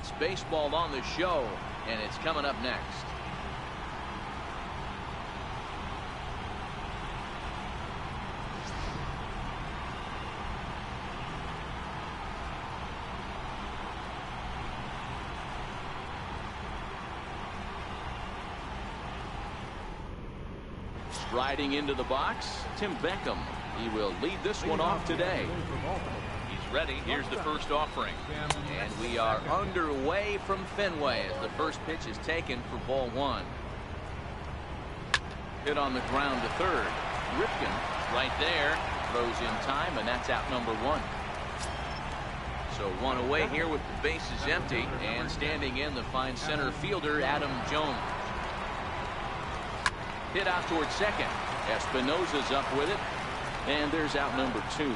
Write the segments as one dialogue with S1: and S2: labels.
S1: It's baseball on the show, and it's coming up next. Riding into the box, Tim Beckham. He will lead this one off today. He's ready. Here's the first offering. And we are underway from Fenway as the first pitch is taken for ball one. Hit on the ground to third. Ripken right there. Throws in time, and that's out number one. So one away here with the bases empty. And standing in, the fine center fielder, Adam Jones. Hit out towards second. Espinosa's up with it. And there's out number two.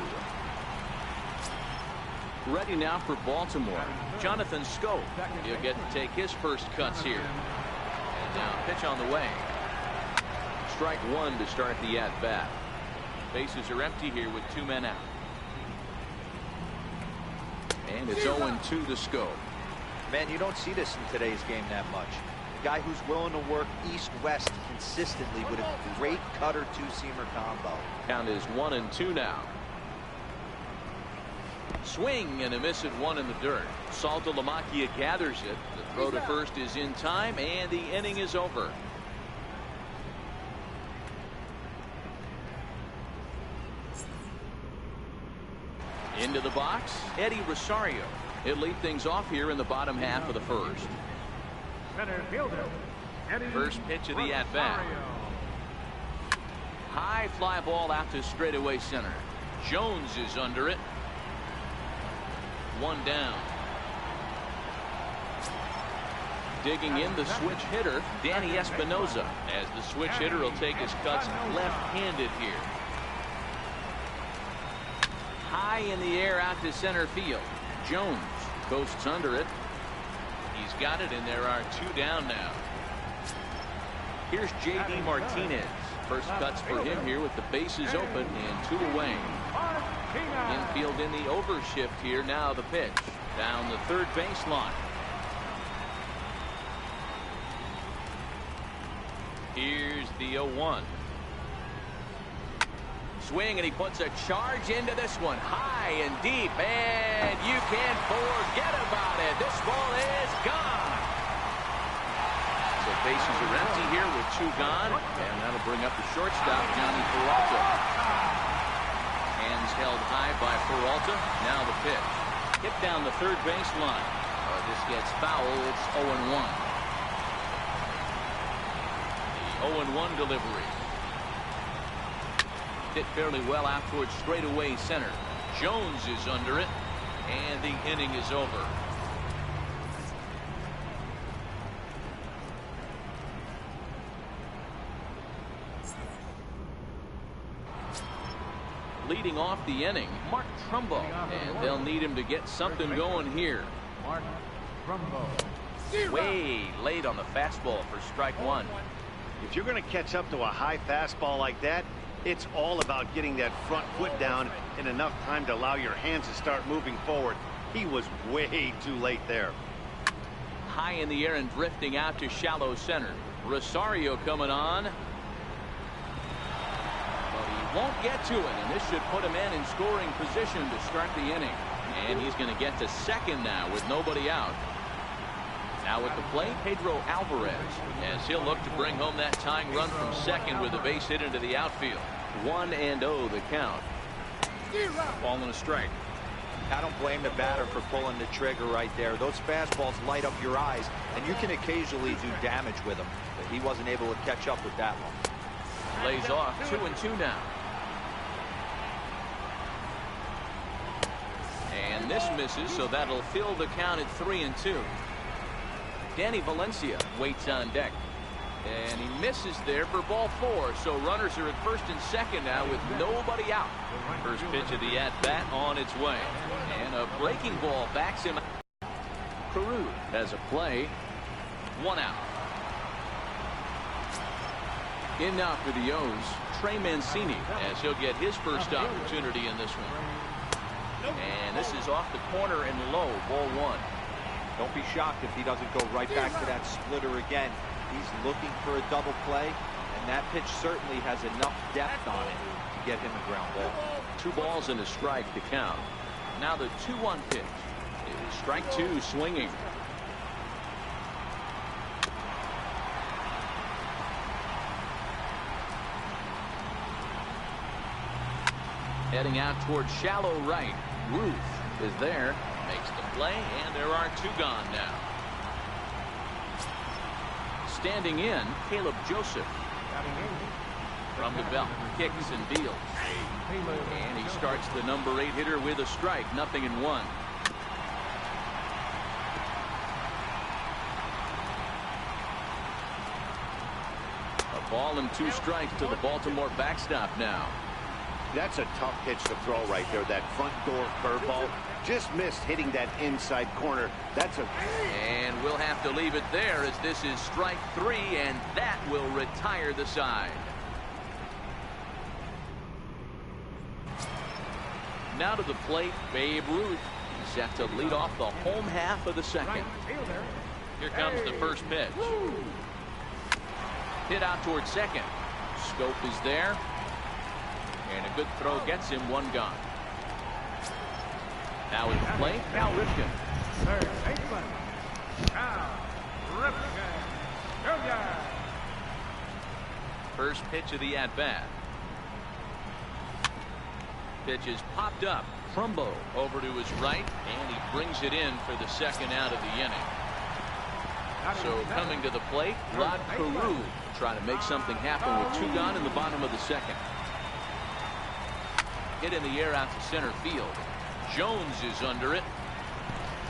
S1: Ready now for Baltimore. Jonathan Scope. He'll get to take his first cuts here. And now pitch on the way. Strike one to start the at-bat. Bases are empty here with two men out. And it's 0-2 to Scope.
S2: Man, you don't see this in today's game that much. A guy who's willing to work east-west consistently with a great cutter two-seamer combo.
S1: Count is 1-2 now. Swing and a miss at one in the dirt. Saltalamacchia gathers it. The throw to first is in time, and the inning is over. Into the box, Eddie Rosario. He'll lead things off here in the bottom half of the first.
S3: Center fielder, Eddie
S1: First pitch of the at-bat. High fly ball out to straightaway center. Jones is under it. One down. Digging in the switch hitter, Danny Espinosa, as the switch hitter will take his cuts left-handed here. High in the air out to center field. Jones coasts under it. He's got it, and there are two down now. Here's J.D. Martinez. First cuts for him here with the bases open and two away. Infield in the overshift here. Now the pitch down the third baseline. Here's the 0-1. Swing, and he puts a charge into this one. High and deep, and you can't forget about it. This ball is gone. So bases are empty here with two gone, and that'll bring up the shortstop, Johnny Peralta. Hands held high by Peralta. Now the pitch. Hit down the third baseline. Oh, this gets foul. It's 0-1. The 0-1 delivery. Hit fairly well out towards straightaway center. Jones is under it, and the inning is over. Leading off the inning, Mark Trumbo, and they'll need him to get something going here.
S3: Mark Trumbo.
S1: Way late on the fastball for strike one.
S4: If you're going to catch up to a high fastball like that, it's all about getting that front foot down in enough time to allow your hands to start moving forward. He was way too late there.
S1: High in the air and drifting out to shallow center. Rosario coming on. But he won't get to it, and this should put him in scoring position to start the inning. And he's going to get to second now with nobody out. Now at the plate, Pedro Alvarez, as he'll look to bring home that tying run from second with a base hit into the outfield. 1-0 the count. Ball and a strike.
S2: I don't blame the batter for pulling the trigger right there. Those fastballs light up your eyes, and you can occasionally do damage with them. But he wasn't able to catch up with that one.
S1: Lays off 2-2 now. And this misses, so that'll fill the count at 3-2. Danny Valencia waits on deck. And he misses there for ball four. So runners are at first and second now with nobody out. First pitch of the at-bat on its way. And a breaking ball backs him. Carew has a play. One out. In now for the O's, Trey Mancini, as he'll get his first opportunity in this one. And this is off the corner and low, ball one.
S2: Don't be shocked if he doesn't go right back to that splitter again. He's looking for a double play, and that pitch certainly has enough depth on it to get him a ground ball.
S1: 2 balls and a strike to count. Now the 2-1 pitch. It is strike 2 swinging. Heading out towards shallow right. Ruth is there, makes the play, and there are 2 gone now. Standing in, Caleb Joseph. From the belt, kicks and deals. And he starts the number 8 hitter with a strike, 0-1. A ball and 2 strikes to the Baltimore backstop now.
S4: That's a tough pitch to throw right there. That front door curveball just missed hitting that inside corner. And
S1: we'll have to leave it there as this is strike 3, and that will retire the side. Now to the plate, Babe Ruth set to lead off the home half of the second. Here comes the first pitch. Hit out towards second. Scope is there. And a good throw gets him 1 gone. Now at the plate, Cal Ripken.
S3: Third baseman, Cal Ripken Jr.
S1: First pitch of the at-bat. Pitch is popped up. Trumbo over to his right, and he brings it in for the second out of the inning. So coming to the plate, Rod Carew trying to make something happen with 2 gone in the bottom of the second. Hit in the air out to center field. Jones is under it.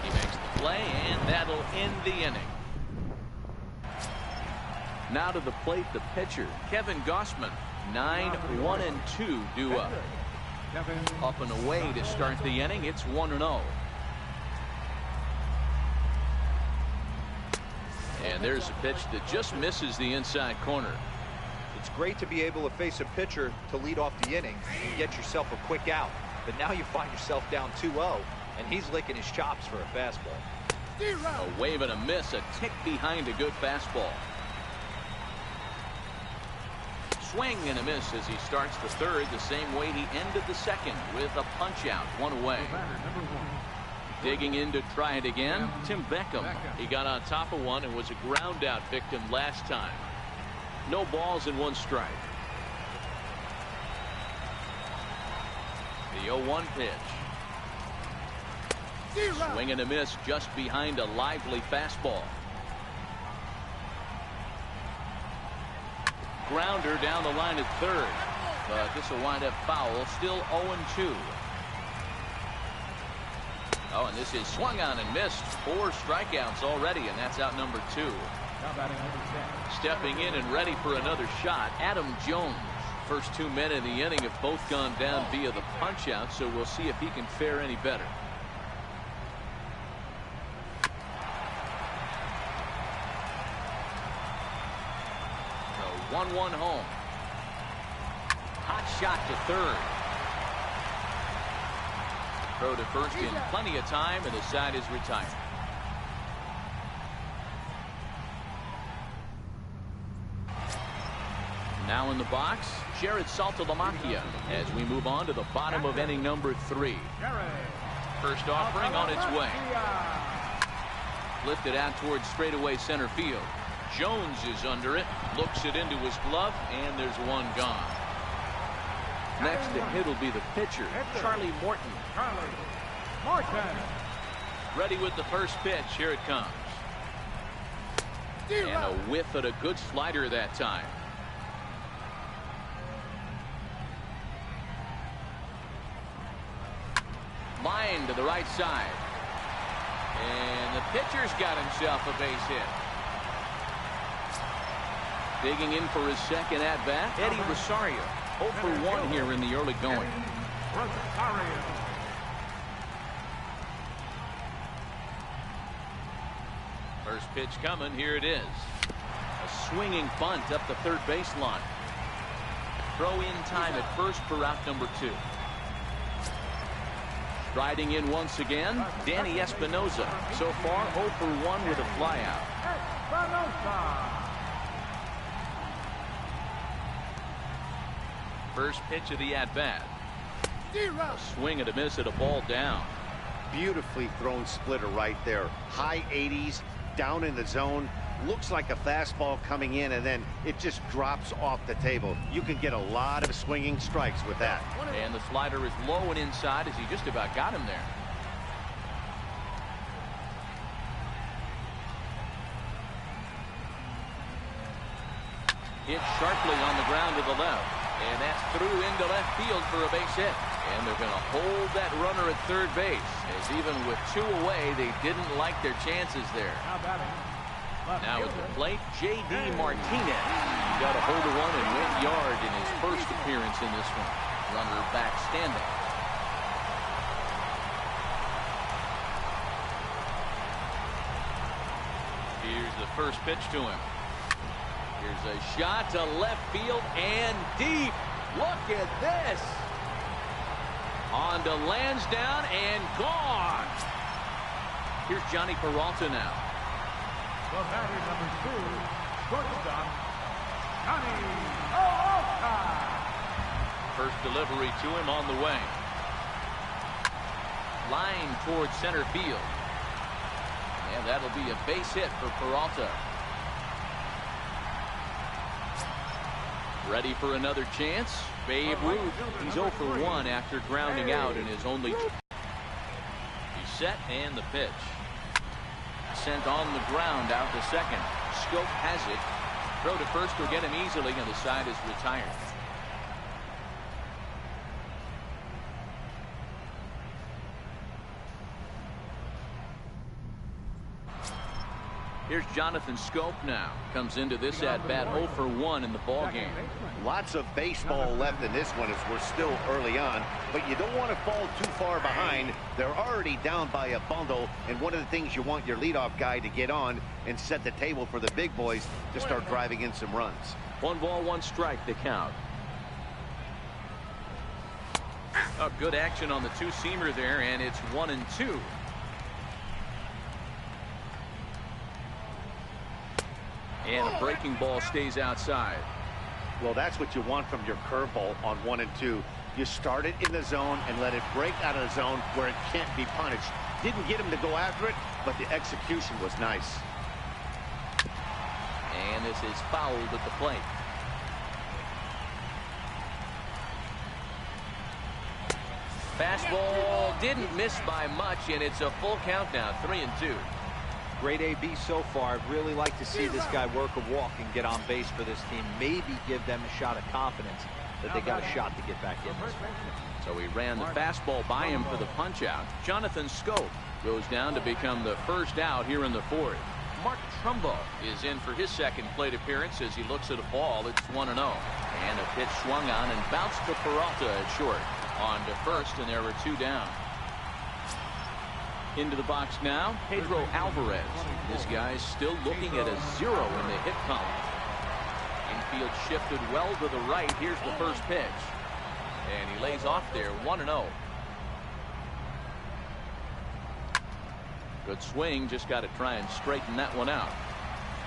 S1: He makes the play, and that'll end the inning. Now to the plate, the pitcher, Kevin Gossman. 9-1-2 due up. Up and away to start the inning. It's 1-0. And there's a pitch that just misses the inside corner.
S2: It's great to be able to face a pitcher to lead off the inning and get yourself a quick out. But now you find yourself down 2-0, and he's licking his chops for a fastball.
S1: A wave and a miss, a tick behind a good fastball. Swing and a miss as he starts the third the same way he ended the second with a punch out, 1 away. Digging in to try it again, Tim Beckham. He got on top of one and was a ground out victim last time. No balls and 1 strike. The 0-1 pitch. Swing and a miss just behind a lively fastball. Grounder down the line at third. But this will wind up foul. Still 0-2. Oh, and this is swung on and missed. 4 strikeouts already, and that's out number 2. Stepping in and ready for another shot, Adam Jones. First 2 men in the inning have both gone down via the punch out, so we'll see if he can fare any better. A 1-1 home. Hot shot to third. Throw to first in plenty of time, and the side is retired. Now in the box, Jared Saltalamacchia as we move on to the bottom of inning number 3. First offering on its way. Lifted out towards straightaway center field. Jones is under it, looks it into his glove, and there's 1 gone. Next to hit will be the pitcher, Charlie Morton. Ready with the first pitch. Here it comes. And a whiff at a good slider that time. Line to the right side. And the pitcher's got himself a base hit. Digging in for his second at-bat, Eddie Rosario. 0 for 1 here in the early going. First pitch coming. Here it is. A swinging bunt up the third baseline. Throw in time at first for out number 2. Riding in once again, Danny Espinosa. So far, 0 for 1 with a flyout. First pitch of the at-bat. A swing and a miss at a ball down.
S4: Beautifully thrown splitter right there. High 80s, down in the zone. Looks like a fastball coming in, and then it just drops off the table. You can get a lot of swinging strikes with that.
S1: And the slider is low and inside as he just about got him there. Hit sharply on the ground to the left. And that's through into left field for a base hit. And they're going to hold that runner at third base, as even with 2 away, they didn't like their chances there. Now at the plate, J.D. Martinez. He got a hold of one and went yard in his first appearance in this one. Runner back standing. Here's the first pitch to him. Here's a shot to left field and deep. Look at this. On to Lansdowne and gone. Here's Johnny Peralta now.
S3: The batter number 2, shortstop, Johnny Peralta.
S1: First delivery to him on the way. Line towards center field. And that'll be a base hit for Peralta. Ready for another chance? Babe Ruth. He's 0 for 1 after grounding out in his only. He's set and the pitch. Sent on the ground out to second. Scope has it. Throw to first will get him easily, and the side is retired. Here's Jonathan Scope now. Comes into this at-bat 0 for 1 in the ballgame.
S4: Lots of baseball left in this one as we're still early on, but you don't want to fall too far behind. They're already down by a bundle, and one of the things you want your leadoff guy to get on and set the table for the big boys to start driving in some runs.
S1: 1 ball, 1 strike, the count. Oh, good action on the two-seamer there, and it's 1-2. And a breaking ball stays outside.
S4: Well, that's what you want from your curveball on 1 and 2. You start it in the zone and let it break out of the zone where it can't be punished. Didn't get him to go after it, but the execution was nice.
S1: And this is fouled at the plate. Fastball didn't miss by much, and it's a full count now, 3-2.
S2: Great AB so far. I'd really like to see this guy work a walk and get on base for this team. Maybe give them a shot of confidence that they got a shot to get back in this one.
S1: So he ran the fastball by him for the punch out. Jonathan Scope goes down to become the first out here in the 4th. Mark Trumbo is in for his second plate appearance as he looks at a ball. It's 1-0. And a pitch swung on and bounced to Peralta at short. On to first, and there were 2 down. Into the box now, Pedro Alvarez. This guy's still looking at a 0 in the hit column. Infield shifted well to the right. Here's the first pitch. And he lays off there, 1-0. Good swing, just got to try and straighten that one out.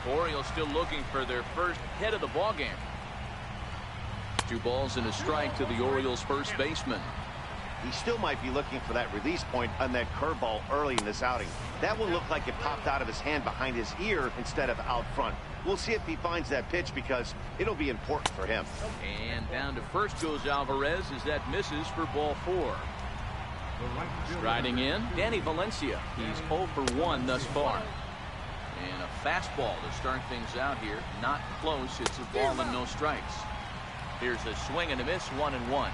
S1: Orioles still looking for their first hit of the ballgame. 2 balls and a strike to the Orioles' first baseman.
S4: He still might be looking for that release point on that curveball early in this outing. That one looked like it popped out of his hand behind his ear instead of out front. We'll see if he finds that pitch because it'll be important for him.
S1: And down to first goes Alvarez as that misses for ball 4. Striding in, Danny Valencia. He's 0 for 1 thus far. And a fastball to start things out here. Not close. It's a ball and no strikes. Here's a swing and a miss, 1-1.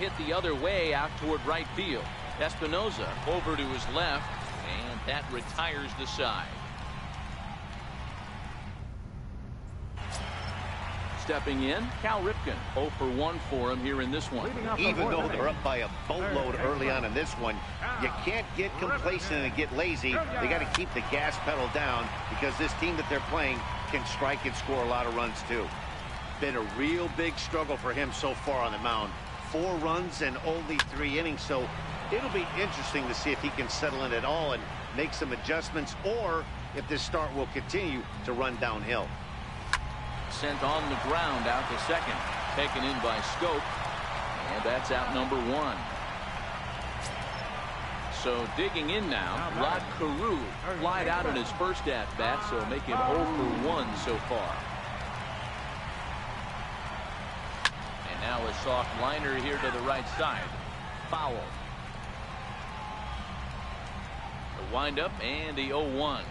S1: Hit the other way out toward right field. Espinosa over to his left, and that retires the side. Stepping in, Cal Ripken, 0 for 1 for him here in this one.
S4: Even though they're up by a boatload early on in this one, you can't get complacent and get lazy. They got to keep the gas pedal down because this team that they're playing can strike and score a lot of runs too. Been a real big struggle for him so far on the mound. 4 runs and only 3 innings, so it'll be interesting to see if he can settle in at all and make some adjustments, or if this start will continue to run downhill.
S1: Sent on the ground out to second. Taken in by Scope. And that's out number 1. So digging in now, Rod Carew flied out in his first at-bat, so make him 0 for 1 so far. And now a soft liner here to the right side. Foul. The windup and the 0-1.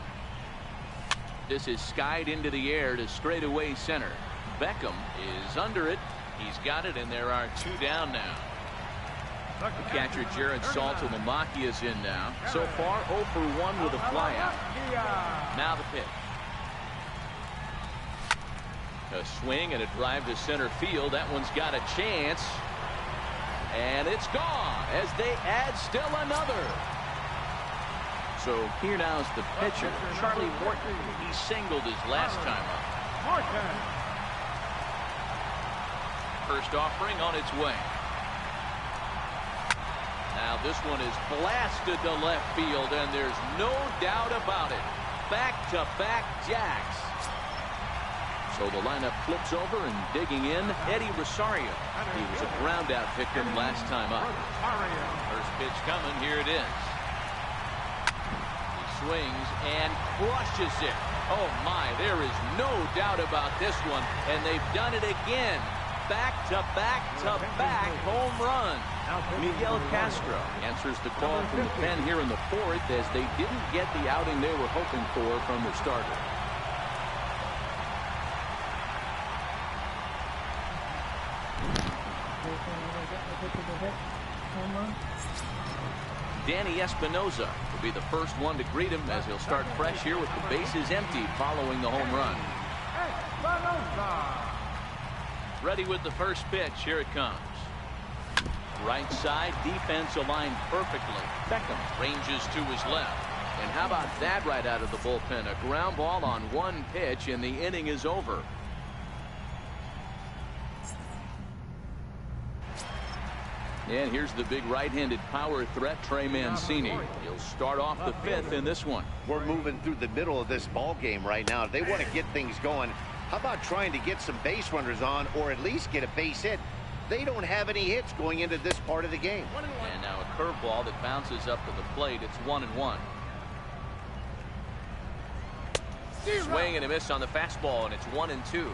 S1: This is skied into the air to straightaway center. Beckham is under it. He's got it, and there are 2 down now. The catcher Jared Saltalamacchia is in now. So far 0 for 1 with a flyout. Now the pitch. A swing and a drive to center field. That one's got a chance. And it's gone as they add still another. So here now is the pitcher, Charlie Morton. He singled his last time up. First offering on its way. Now this one is blasted to left field, and there's no doubt about it. Back-to-back jacks. So the lineup flips over, and digging in, Eddie Rosario. He was a ground-out victim last time up. First pitch coming. Here it is. He swings and crushes it. Oh, my. There is no doubt about this one, and they've done it again. Back-to-back-to-back home run. Miguel Castro answers the call from the pen here in the 4th, as they didn't get the outing they were hoping for from their starter. Danny Espinosa will be the first one to greet him, as he'll start fresh here with the bases empty following the home run. Ready with the first pitch. Here it comes. Right side, defense aligned perfectly. Beckham ranges to his left. And how about that right out of the bullpen? A ground ball on 1 pitch, and the inning is over. And here's the big right-handed power threat, Trey Mancini. He'll start off the 5th in this one.
S4: We're moving through the middle of this ball game right now. They want to get things going. How about trying to get some base runners on, or at least get a base hit? They don't have any hits going into this part of the game.
S1: And now a curveball that bounces up to the plate. It's 1-1. Swing and a miss on the fastball, and it's 1-2.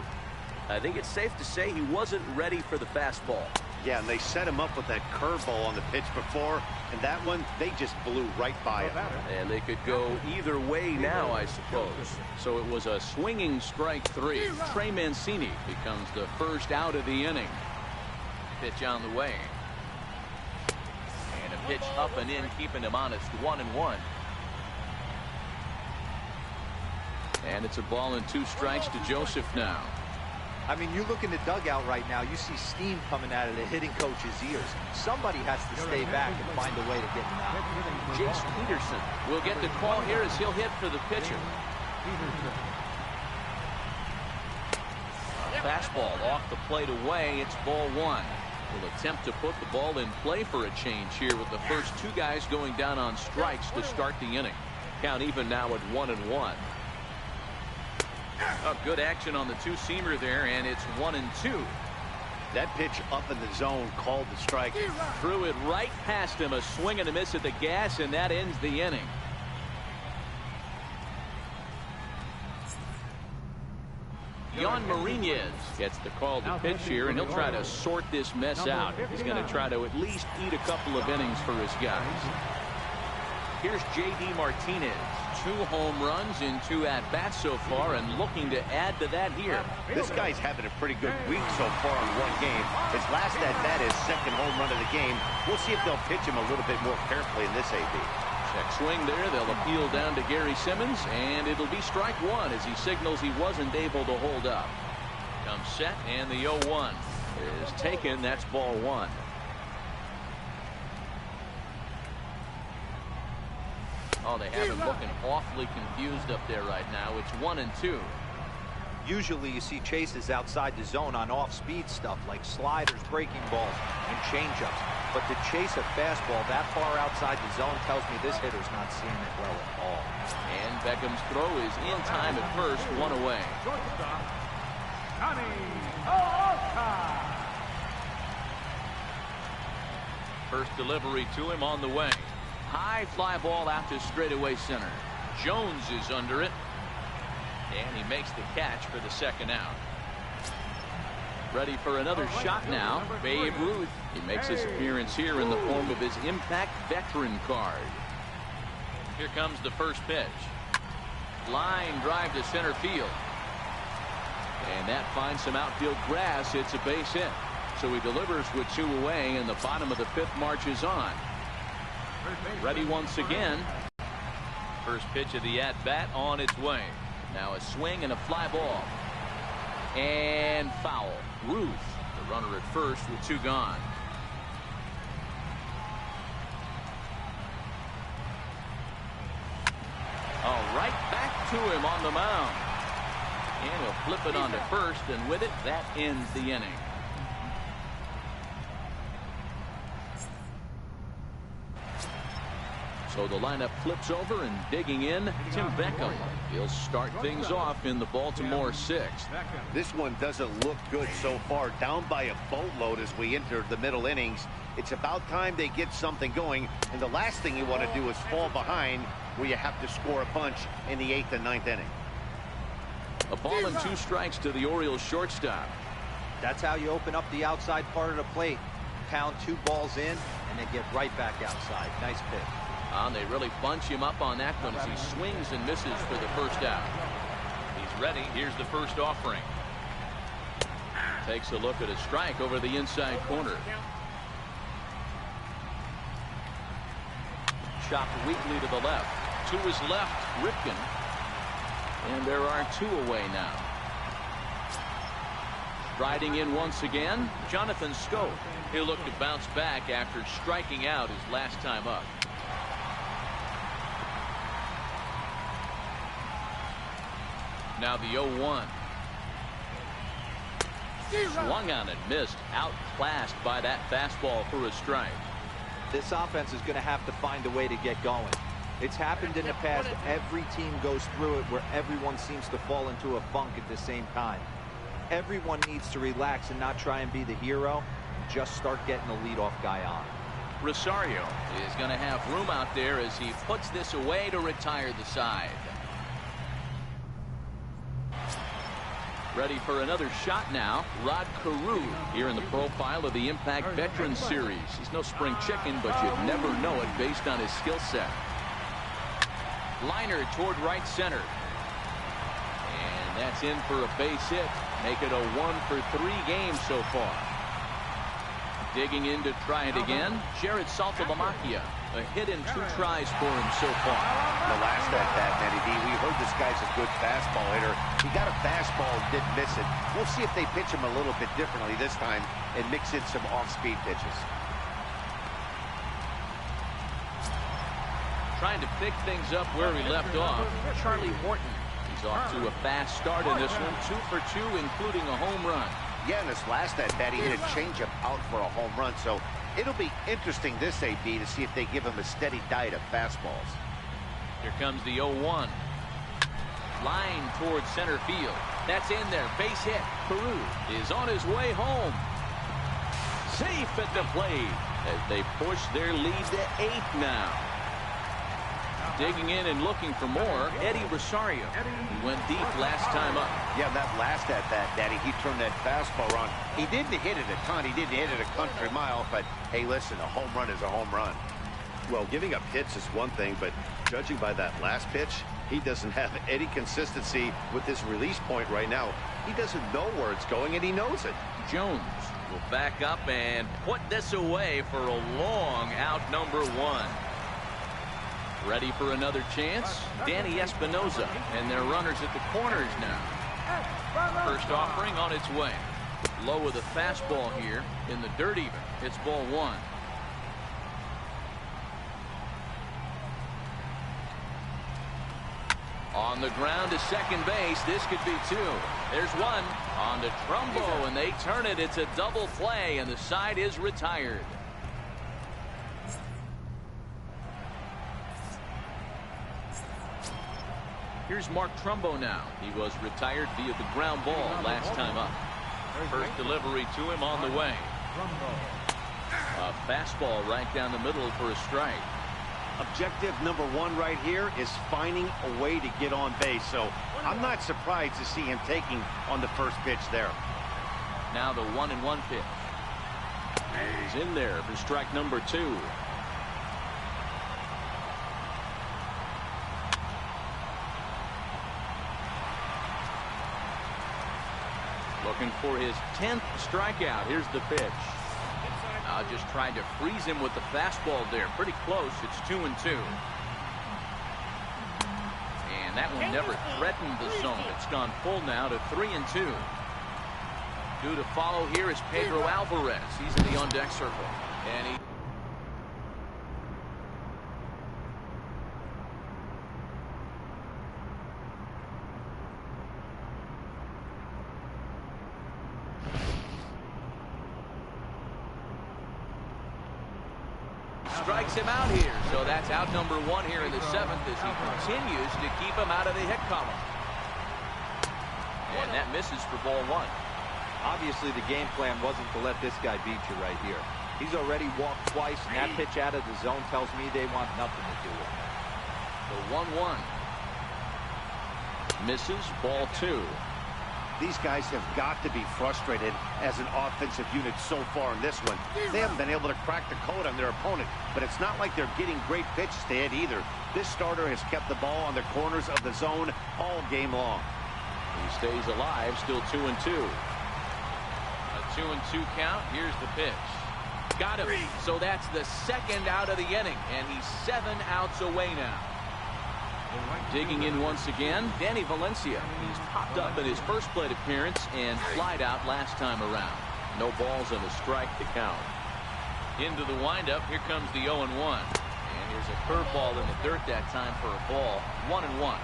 S1: I think it's safe to say he wasn't ready for the fastball.
S4: Yeah, and they set him up with that curveball on the pitch before, and that one, they just blew right by it.
S1: And they could go either way now, I suppose. So it was a swinging strike 3. Trey Mancini becomes the first out of the inning. Pitch on the way. And a pitch up and in, keeping him honest. 1-1. And it's a ball and 2 strikes to Joseph now.
S2: I mean, you look in the dugout right now, you see steam coming out of the hitting coach's ears. Somebody has to stay back and find a way to get him out.
S1: Jace Peterson will get the call here as he'll hit for the pitcher. Fastball off the plate away. It's ball 1. Will attempt to put the ball in play for a change here, with the first 2 guys going down on strikes to start the inning. Count even now at 1-1. Oh, good action on the 2-seamer there, and it's 1-2.
S4: That pitch up in the zone called the strike.
S1: Threw it right past him. A swing and a miss at the gas, and that ends the inning. Yon Marinez gets the call to pitch here, and he'll try to sort this mess out. He's going to try to at least eat a couple of innings for his guys. Here's J.D. Martinez. 2 home runs in 2 at-bats so far, and looking to add to that here.
S4: This guy's having a pretty good week so far in 1 game. His last at-bat is 2nd home run of the game. We'll see if they'll pitch him a little bit more carefully in this AB.
S1: Check swing there. They'll appeal down to Gary Simmons, and it'll be strike 1 as he signals he wasn't able to hold up. Comes set, and the 0-1 is taken. That's ball 1. Oh, they have him looking awfully confused up there right now. It's 1-2.
S2: Usually you see chases outside the zone on off-speed stuff like sliders, breaking balls, and changeups. But to chase a fastball that far outside the zone tells me this hitter's not seeing it well at all.
S1: And Beckham's throw is in time at first, one away.
S3: Shortstop, Johnny Oka.
S1: First delivery to him on the way. High fly ball out to straightaway center. Jones is under it. And he makes the catch for the second out. Ready for another shot now. Babe Ruth. He makes his appearance here in the form of his Impact Veteran card. Here comes the first pitch. Line drive to center field. And that finds some outfield grass. It's a base hit. So he delivers with 2 away, and the bottom of the 5th marches on. Ready once again. First pitch of the at-bat on its way. Now a swing and a fly ball. And foul. Ruth, the runner at first with 2 gone. All right, back to him on the mound. And he'll flip it onto first, and with it, that ends the inning. So the lineup flips over, and digging in, Tim Beckham. He'll start things off in the Baltimore 6th.
S4: This one doesn't look good so far. Down by a boatload as we enter the middle innings. It's about time they get something going, and the last thing you want to do is fall behind where you have to score a bunch in the 8th and 9th inning.
S1: A ball and 2 strikes to the Orioles shortstop.
S2: That's how you open up the outside part of the plate. Pound 2 balls in and then get right back outside. Nice pitch.
S1: They really bunch him up on that one as he swings and misses for the first out. He's ready. Here's the first offering. Takes a look at a strike over the inside corner. Chopped weakly to the left. To his left, Ripken. And there are 2 away now. Striding in once again, Jonathan Scope. He'll look to bounce back after striking out his last time up. Now the 0-1. Swung on and missed. Outclassed by that fastball for a strike.
S2: This offense is going to have to find a way to get going. It's happened in the past. Every team goes through it where everyone seems to fall into a funk at the same time. Everyone needs to relax and not try and be the hero. Just start getting the leadoff guy on.
S1: Rosario is going to have room out there as he puts this away to retire the side. Ready for another shot now. Rod Carew here in the profile of the Impact Veterans Series. He's no spring chicken, but you'd never know it based on his skill set. Liner toward right center. And that's in for a base hit. Make it a 1-for-3 game so far. Digging in to try it again. Jared Saltalamacchia. A hit in 2 tries for him so far.
S4: The last at bat, Matty B, we heard this guy's a good fastball hitter. He got a fastball and didn't miss it. We'll see if they pitch him a little bit differently this time and mix in some off-speed pitches.
S1: Trying to pick things up where he left off. Charlie Morton. He's off to a fast start in this one. 2 for 2, including a home run.
S4: Yeah, in this last at bat, he hit a changeup out for a home run. So it'll be interesting this AB to see if they give him a steady diet of fastballs.
S1: Here comes the 0-1. Line towards center field. That's in there. Base hit. Carew is on his way home. Safe at the plate as they push their lead to 8 now. Digging in and looking for more, Eddie Rosario. He went deep last time up.
S4: Yeah, that last at bat, Daddy, he turned that fastball on. He didn't hit it a ton. He didn't hit it a country mile, but hey, listen, a home run is a home run. Well, giving up hits is one thing, but judging by that last pitch, he doesn't have any consistency with his release point right now. He doesn't know where it's going, and he knows it.
S1: Jones will back up and put this away for a long out number 1. Ready for another chance? Danny Espinoza, and their runners at the corners now. First offering on its way. Low with a fastball here in the dirt even. It's ball 1. On the ground to second base. This could be two. There's one on to Trumbo, and they turn it. It's a double play, and the side is retired. Here's Mark Trumbo now. He was retired via the ground ball last time up. First delivery to him on the way. A fastball right down the middle for a strike.
S4: Objective number one right here is finding a way to get on base. So I'm not surprised to see him taking on the first pitch there.
S1: Now the 1-1 pitch. He's in there for strike number 2. Looking for his 10th strikeout. Here's the pitch. Just trying to freeze him with the fastball there. Pretty close. It's 2-2. And that one never threatened the zone. It's gone full now to 3-2. Due to follow here is Pedro Alvarez. He's in the on-deck circle. And he... strikes him out here. So that's out number 1 here in the 7th as he continues to keep him out of the hit column. And that misses for ball 1.
S2: Obviously, the game plan wasn't to let this guy beat you right here. He's already walked twice, and that pitch out of the zone tells me they want nothing to do with it.
S1: The 1-1. Misses, ball 2.
S4: These guys have got to be frustrated as an offensive unit so far in this one. They haven't been able to crack the code on their opponent, but it's not like they're getting great pitches to hit either. This starter has kept the ball on the corners of the zone all game long.
S1: He stays alive, still 2-2. A 2-2 count. Here's the pitch. Got him. So that's the second out of the inning, and he's 7 outs away now. Digging in once again, Danny Valencia. He's popped up in his first plate appearance and flied out last time around. No balls and a strike to count. Into the windup, here comes the 0-1. And here's a curveball in the dirt that time for a ball. 1-1.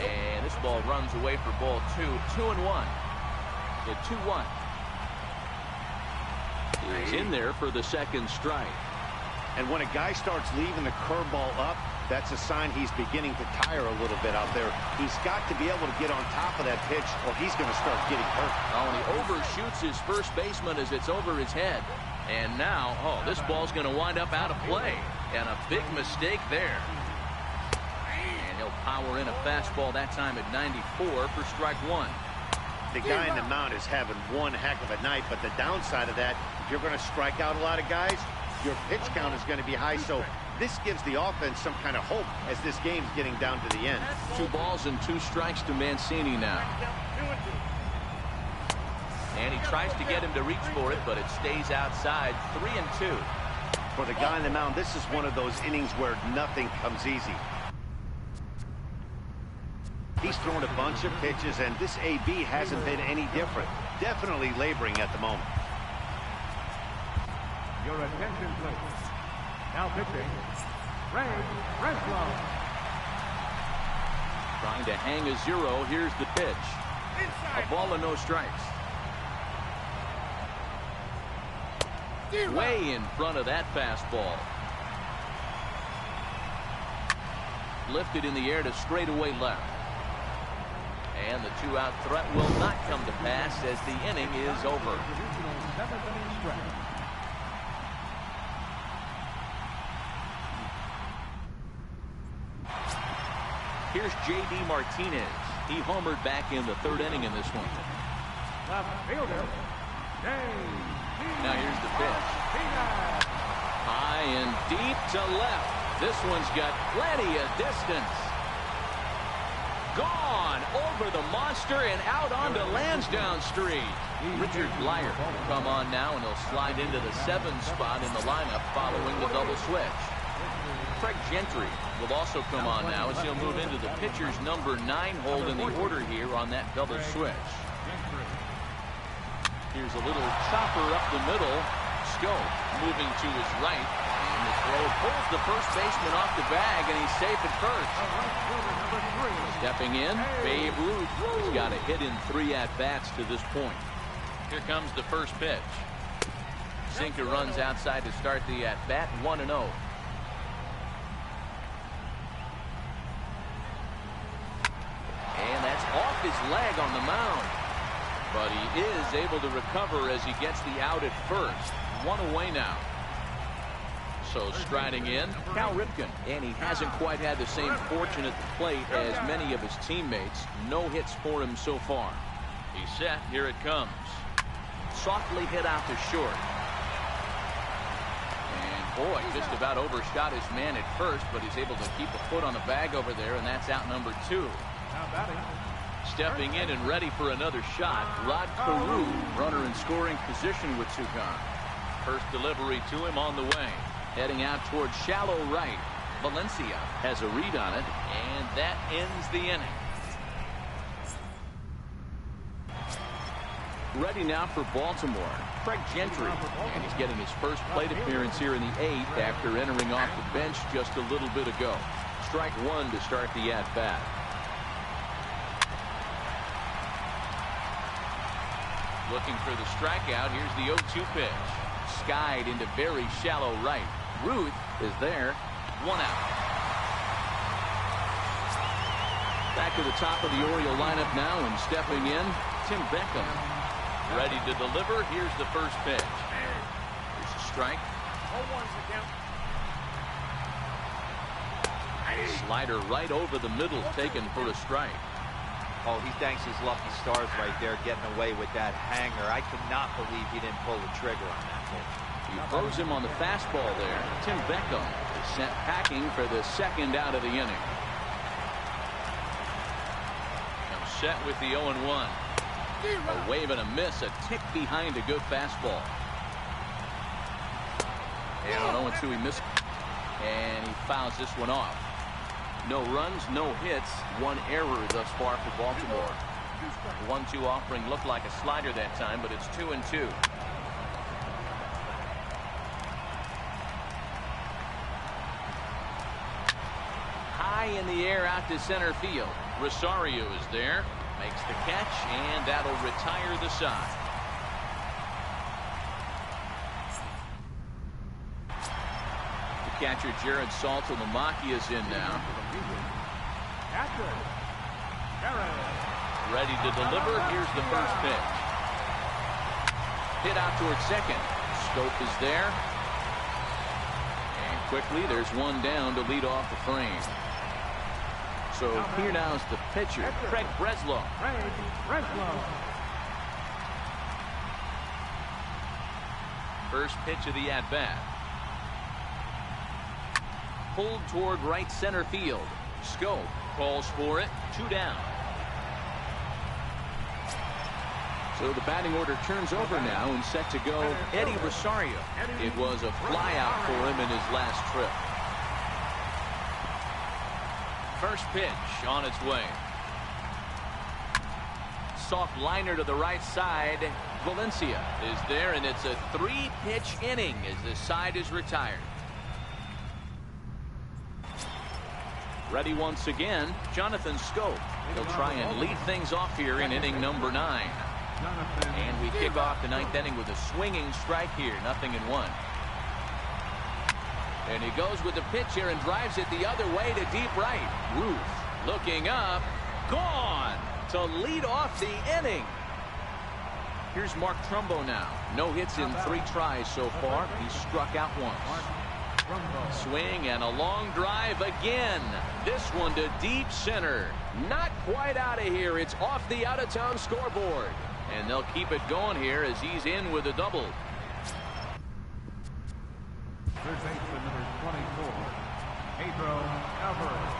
S1: And this ball runs away for ball 2. 2-1. The 2-1. He's in there for the second strike.
S4: And when a guy starts leaving the curveball up, that's a sign he's beginning to tire a little bit out there. He's got to be able to get on top of that pitch or he's going to start getting hurt.
S1: Oh, and he overshoots his first baseman as it's over his head. And now, this ball's going to wind up out of play. And a big mistake there. And he'll power in a fastball that time at 94 for strike 1.
S4: The guy in the mound is having one heck of a night, but the downside of that, if you're going to strike out a lot of guys, your pitch count is going to be high, so this gives the offense some kind of hope as this game's getting down to the end.
S1: 2 balls and 2 strikes to Mancini now. And he tries to get him to reach for it, but it stays outside. 3-2.
S4: For the guy on the mound, this is one of those innings where nothing comes easy. He's thrown a bunch of pitches, and this AB hasn't been any different. Definitely laboring at the moment.
S3: Your attention, please. Now pitching, Ray Breslow.
S1: Trying to hang a 0. Here's the pitch. A ball and no strikes. Way in front of that fastball. Lifted in the air to straightaway left. And the 2-out threat will not come to pass as the inning is over. Here's J.D. Martinez. He homered back in the 3rd inning in this one.
S3: Left fielder,
S1: Now here's the pitch. High and deep to left. This one's got plenty of distance. Gone over the monster and out onto Lansdowne Street. Richard Blyer will come on now, and he'll slide into the 7 spot in the lineup following the double switch. Craig Gentry will also come on now as he'll move into the pitcher's number 9 hold in the order here on that double switch. Here's a little chopper up the middle. Scope moving to his right. And the throw pulls the first baseman off the bag, and he's safe at first. Stepping in, Babe Ruth. He's got a hit in 3 at-bats to this point. Here comes the first pitch. Sinker runs outside to start the at-bat, 1-0. And that's off his leg on the mound. But he is able to recover as he gets the out at first. 1 away now. So striding in, Cal Ripken. And he hasn't quite had the same fortune at the plate as many of his teammates. No hits for him so far. He's set. Here it comes. Softly hit out to short. And boy, just about overshot his man at first, but he's able to keep a foot on the bag over there, and that's out number 2. Stepping in and ready for another shot, Rod Carew, runner in scoring position with 2 gone. First delivery to him on the way. Heading out towards shallow right. Valencia has a read on it, and that ends the inning. Ready now for Baltimore, Craig Gentry, and he's getting his first plate appearance here in the 8th after entering off the bench just a little bit ago. Strike 1 to start the at-bat. Looking for the strikeout. Here's the 0-2 pitch. Skied into very shallow right. Ruth is there. 1 out. Back to the top of the Oriole lineup now, and stepping in, Tim Beckham. Ready to deliver. Here's the first pitch. Here's a strike.
S3: 0-1's the count.
S1: Slider right over the middle, taken for a strike.
S2: Oh, he thanks his lucky stars right there, getting away with that hanger. I cannot believe he didn't pull the trigger on that pitch.
S1: He throws him on the fastball there. Tim Beckham is sent packing for the 2nd out of the inning. Now set with the 0-1. A wave and a miss, a tick behind a good fastball. And on 0-2 he missed, and he fouls this one off. No runs, no hits, 1 error thus far for Baltimore. The 1-2 offering looked like a slider that time, but it's 2-2. High in the air out to center field. Rosario is there, makes the catch, and that'll retire the side. The catcher Jared Saltalamacchia is in now. Ready to deliver. Here's the first pitch. Hit out towards second. Scope is there. And quickly there's 1 down to lead off the frame. So here now is the pitcher, Craig Breslow. First pitch of the at-bat. Pulled toward right center field. Scope calls for it. 2 down. So the batting order turns over now, and set to go Eddie Rosario. It was a flyout for him in his last trip. First pitch on its way. Soft liner to the right side. Valencia is there, and it's a 3-pitch inning as the side is retired. Ready once again, Jonathan Scope. He'll try and lead things off here in inning number 9. And we kick off the 9th inning with a swinging strike here, 0-1. And he goes with the pitch here and drives it the other way to deep right. Ruth looking up, gone to lead off the inning. Here's Mark Trumbo now. No hits in 3 tries so far. He struck out once. Swing and a long drive again. This one to deep center. Not quite out of here. It's off the out-of-town scoreboard. And they'll keep it going here as he's in with a double.
S3: First baseman number 24, Pedro Alvarez.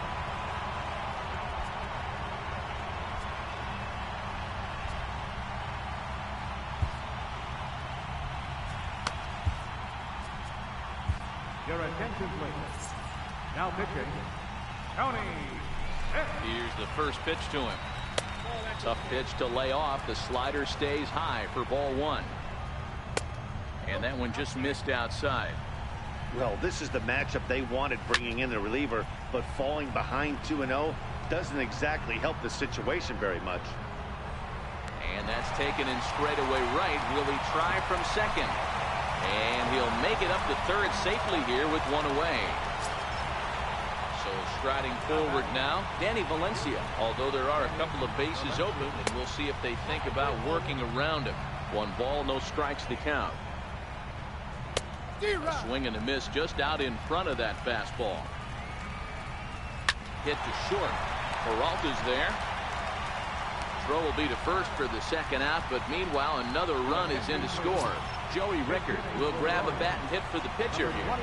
S3: Your attention, please. Now pitching, Tony.
S1: Here's the first pitch to him. Tough pitch to lay off. The slider stays high for ball 1. And that one just missed outside.
S4: Well, this is the matchup they wanted, bringing in the reliever, but falling behind 2-0 doesn't exactly help the situation very much.
S1: And that's taken in straightaway right. Will he try from second? And he'll make it up to third safely here with one away. So striding forward now, Danny Valencia. Although there are a couple of bases open, and we'll see if they think about working around him. 1 ball, no strikes to count. A swing and a miss just out in front of that fastball. Hit to short. Peralta's there. Throw will be to first for the second out, but meanwhile another run is in to score. Joey Rickard will grab a bat and hit for the pitcher here.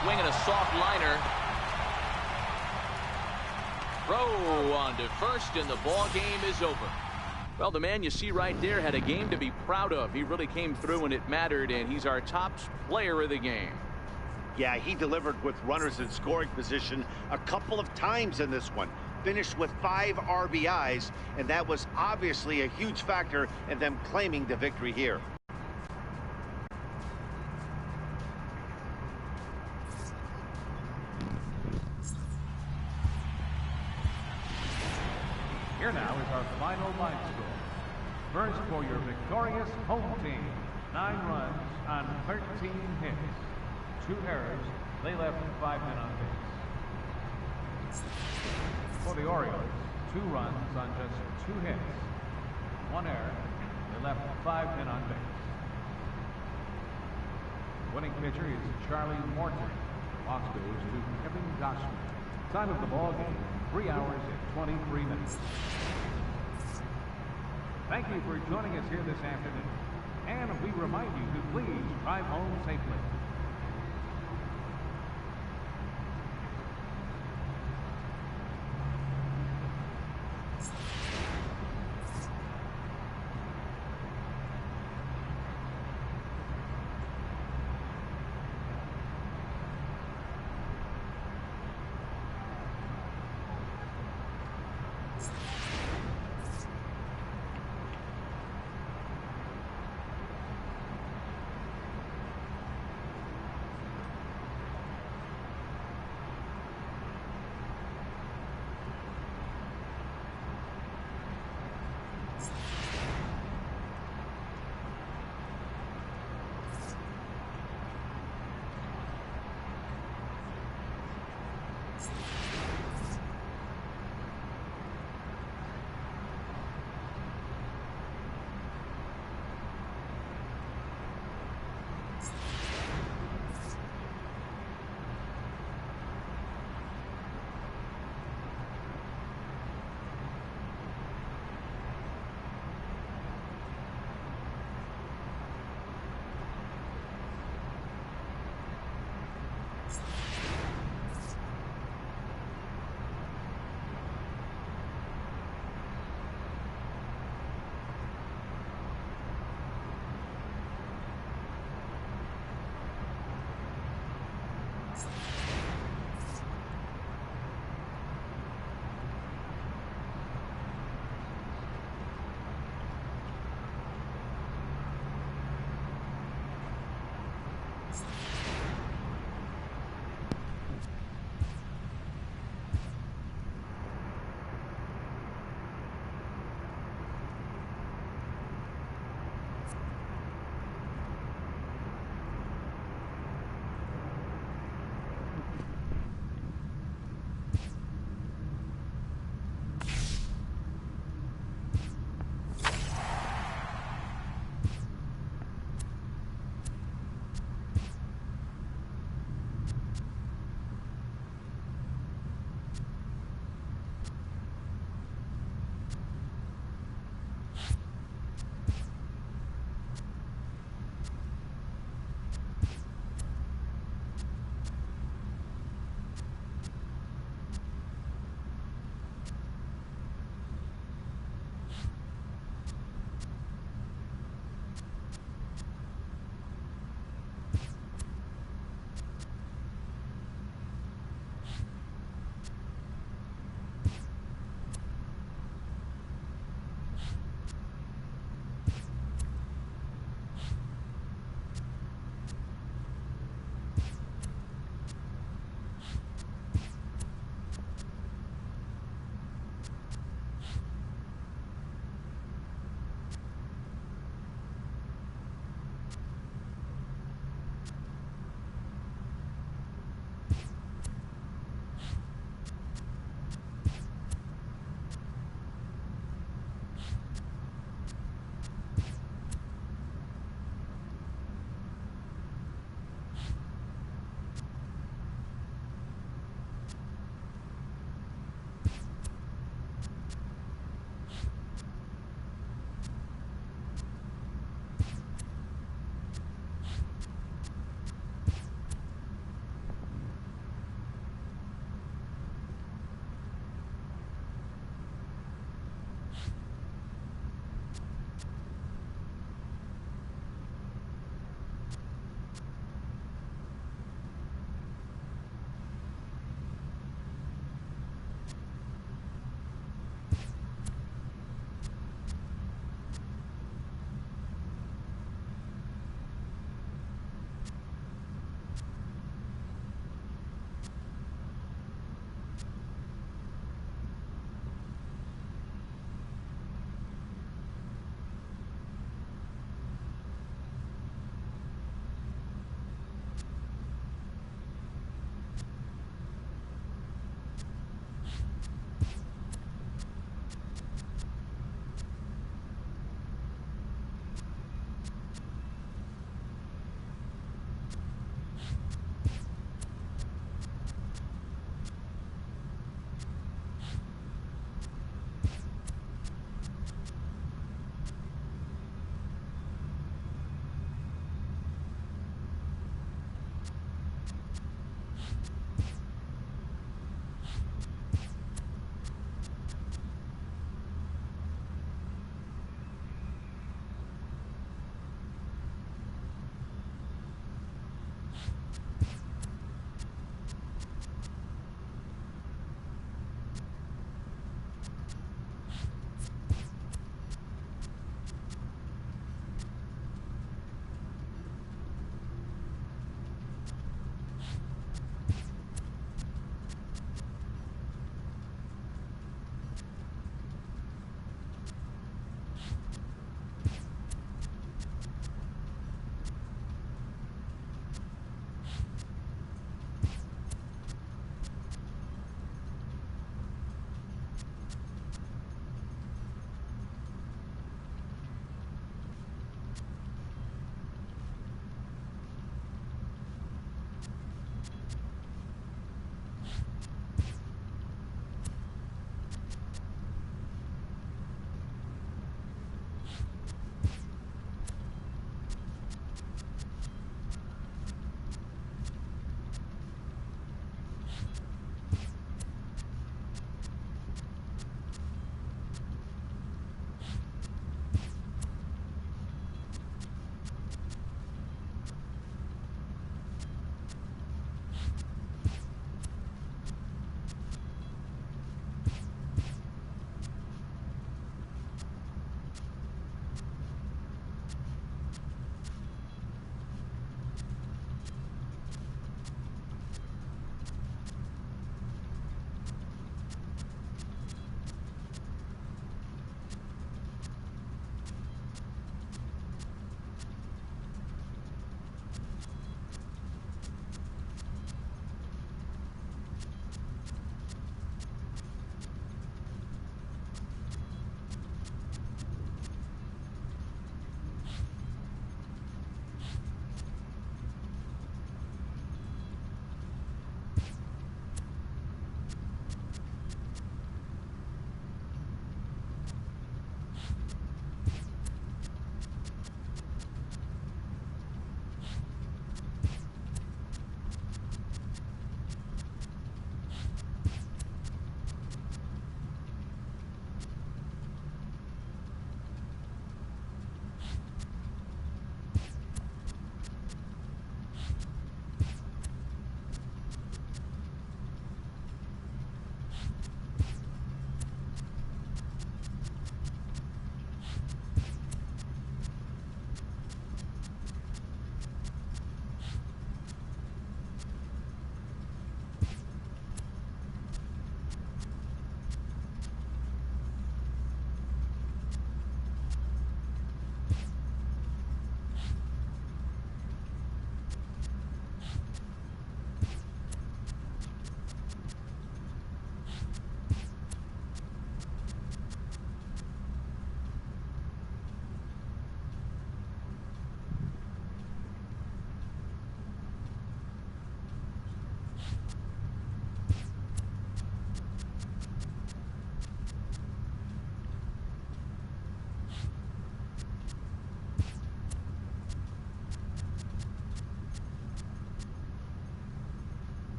S1: Swinging a soft liner. Throw on to first, and the ball game is over. Well, the man you see right there had a game to be proud of. He really came through when it mattered, and he's our top player of the game.
S4: Yeah, he delivered with runners in scoring position a couple of times in this one. Finished with 5 RBIs, and that was obviously a huge factor in them claiming the victory here.
S3: Here now is our final line score. First, for your victorious home team, 9 runs on 13 hits. 2 errors. They left 5 men on base. For the Orioles, 2 runs on just 2 hits. 1 error. They left 5 men on base. Winning pitcher is Charlie Morton. Loss goes to Kevin Gossman. Time of the ball game, 3 hours and 23 minutes. Thank you for joining us here this afternoon. And we remind you to please drive home safely.